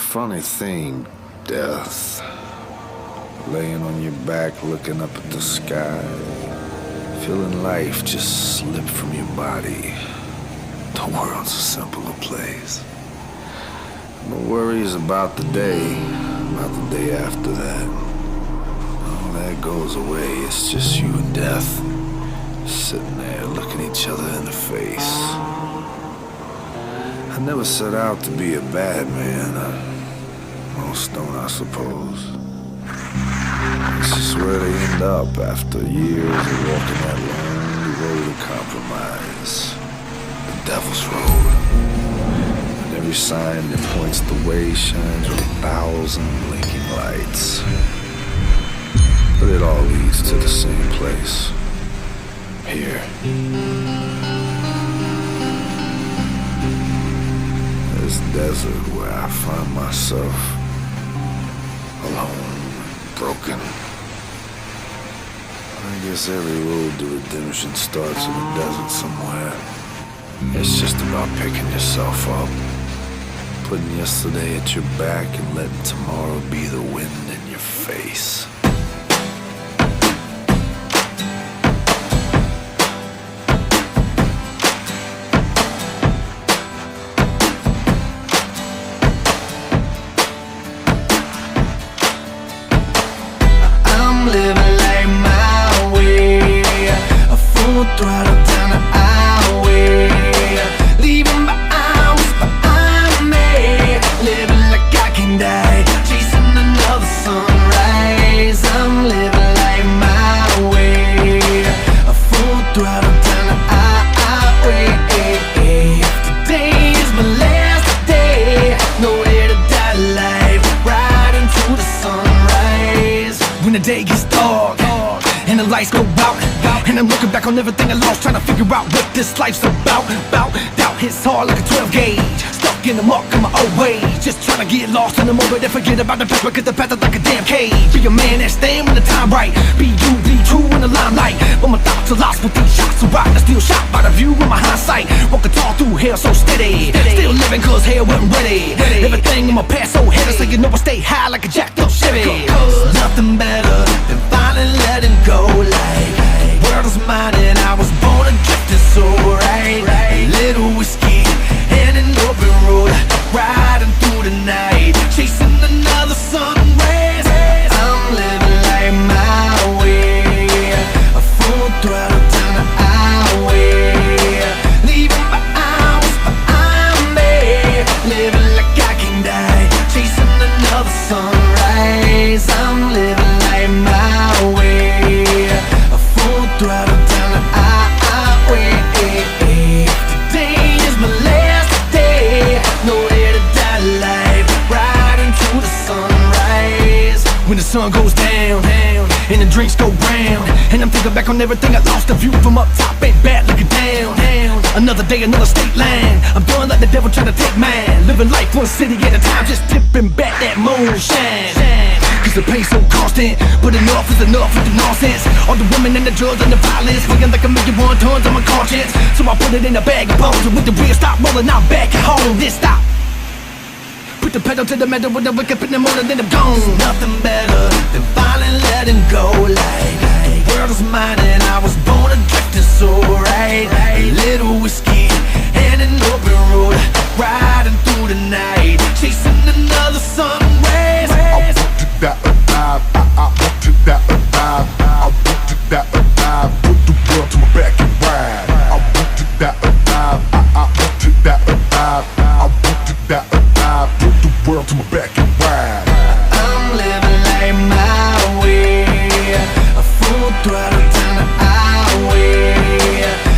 funny thing, death. Laying on your back, looking up at the sky, feeling life just slip from your body. The world's a simpler place. No worries about the day after that. All that goes away, it's just you and death, sitting there looking each other in the face. I never set out to be a bad man. Most don't, I suppose. It's just where they end up after years of walking that lonely road of compromise. The devil's road. And every sign that points the way shines with 1,000 blinking lights. But it all leads to the same place. Here. This desert where I find myself alone, broken. I guess every road to redemption starts in a desert somewhere. It's just about picking yourself up, putting yesterday at your back and letting tomorrow be the wind in your face. Living like my way, a full throttle down the highway, leaving my hours behind me. Living like I can die, chasing another sunrise. I'm living like my way, a full throttle down the highway. Today is my last day, nowhere to die alive, right into the sunrise. When the day gets dark and the lights go out, and I'm looking back on everything I lost, trying to figure out what this life's about. Doubt hits hard like a 12 gauge, stuck in the muck of my old ways, just trying to get lost in the moment and forget about the past, because the past is like a damn cage. Be a man that's staying when the time right, be true in the limelight, but my thoughts are lost with these shots of rock. I still shot by the view with my hindsight, walking tall through hell so steady, still living cause hell wasn't ready. Everything in my past so heavy, so you know I stay high like a jacked up Chevy. Cause nothing better than finally letting go, like the world is mine and I was born adrift, it's so right. A little whiskey and an open road, riding through the night, chasing another sun rays. I'm living like my way, a full throttle down the highway, leaving my hours behind me. Living like I can die, chasing another sunrise. I'm living like my way, a full throttle down the highway. Today is my last day, nowhere to die alive, right into the sunrise. When the sun goes down and the drinks go round, and I'm thinking back on everything I lost, the view from up top ain't bad looking down. Another day, another state line, I'm doing like the devil trying to take mine, living life one city at a time, just tipping back that moonshine. Cause the pain's so constant, but enough is enough with the nonsense. All the women and the drugs and the violence, weighing like 1,000,001 tons on my conscience. So I put it in a bag of bones, and with the wheels stop rolling, I'm back at home. Then stop, put the pedal to the metal, when I wake up in the morning, then I'm gone. There's nothing better than finally letting go, like the world is mine and I was born adrift, it's so right. A little whiskey and an open road, riding through the night, chasing another sun rays. That alive, I want to that alive, I want to that alive, put the world to my back and ride. I want to that alive, I want to that alive, I want to that alive, put the world to my back and ride. I'm living like my way, a full throttle down the highway,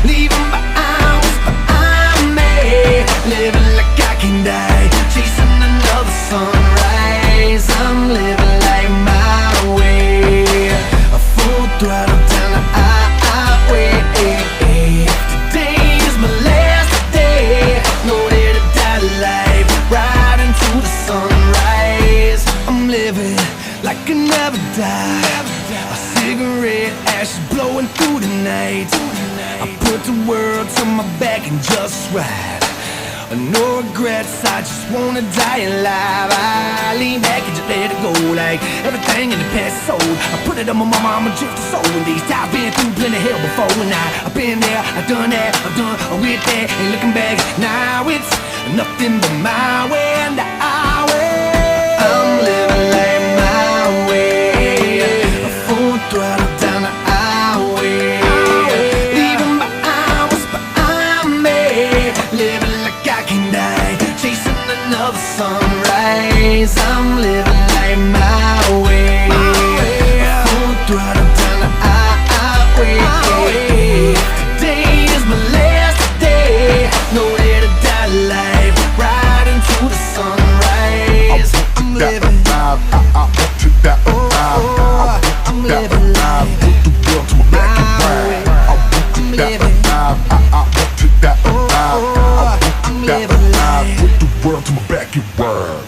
leaving my hours behind me. Living like I can die, chasing another sunrise. I'm living like my way, a full throttle down the highway. Today is my last day, nowhere to die alive, right into the sunrise. I'm living like I never die, a cigarette ashes blowing through the night. I put the world to my back and just ride. no regrets, I just wanna die alive. I lean back and just let it go, like everything in the past is old. I put it on my mama, I'm a drifter soul. And these times been through plenty hell before, and I've been there, I've done that, I've done with that. And looking back, now it's nothing but my way and the highway. I'm living life my way, a full throttle down the highway, leaving my hours behind me, living like I can die, chasing another sunrise. I'm living life my way, a full throttle down the highway. Today is my last day, no way to die life, right into the sunrise. I'm living, I want to that vibe. I'm living life Put the world to my back and ride. I want to that vibe. I want to that vibe. I want I'm to that living vibe. life. Put the world to my back and ride.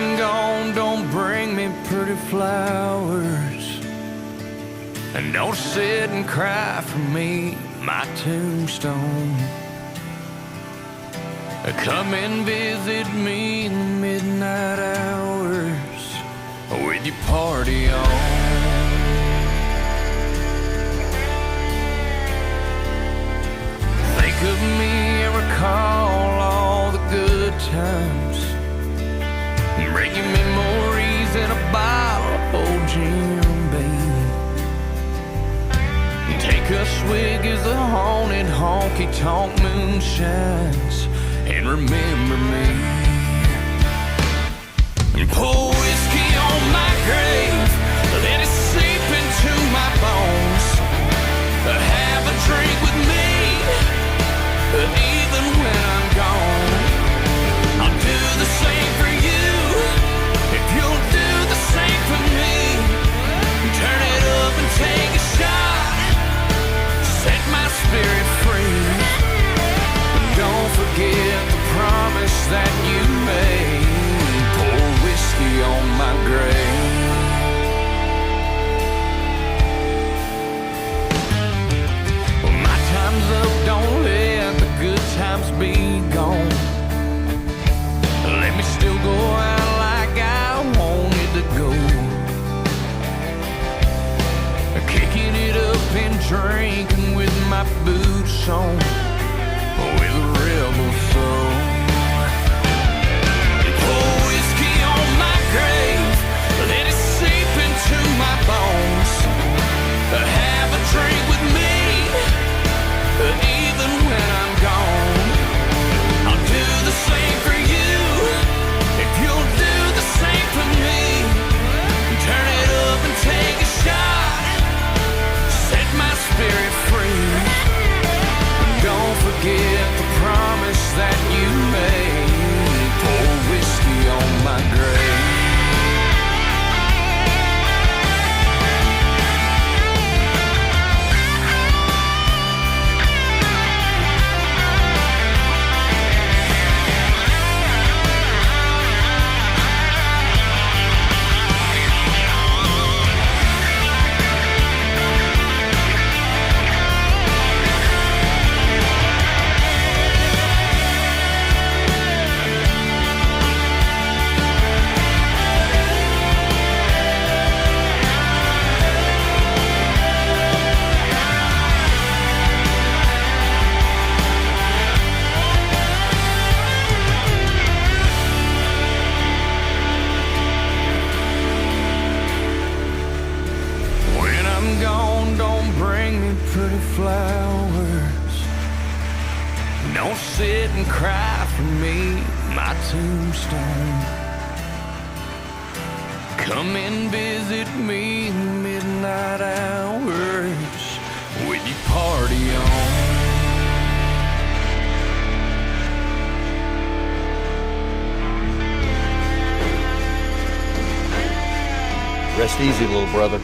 I'm gone, don't bring me pretty flowers. And don't sit and cry for me, my tombstone. Come and visit me in the midnight hours with your party on. Think of me and recall all the good times. Bring you memories in a bottle of old Jim Beam. Take a swig as the haunted honky-tonk moon shines, and remember me. And pour whiskey on my grave, let it seep into my bones. Have a drink with me, even when I'm gone. I'll do the same for you, if you'll do the same for me. Turn it up and take a shot, set my spirit free. Don't forget the promise that you made. Pour whiskey on my grave. Well, my time's up, don't let the good times be gone. Let me still go out like I wanted to go. Kicking it up and drinking with my boots on, with a rebel soul. Pour whiskey on my grave, let it seep into my bones. Have a drink with me, even when I'm gone. I'll do the same for you, if you'll do the same for me. Turn it up and take a shot, set my spirit free. Don't forget the promise that you made. Pour whiskey on my grave. Flowers. Don't sit and cry for me, my tombstone. Come and visit me in the midnight hours with your party on. Rest easy, little brother.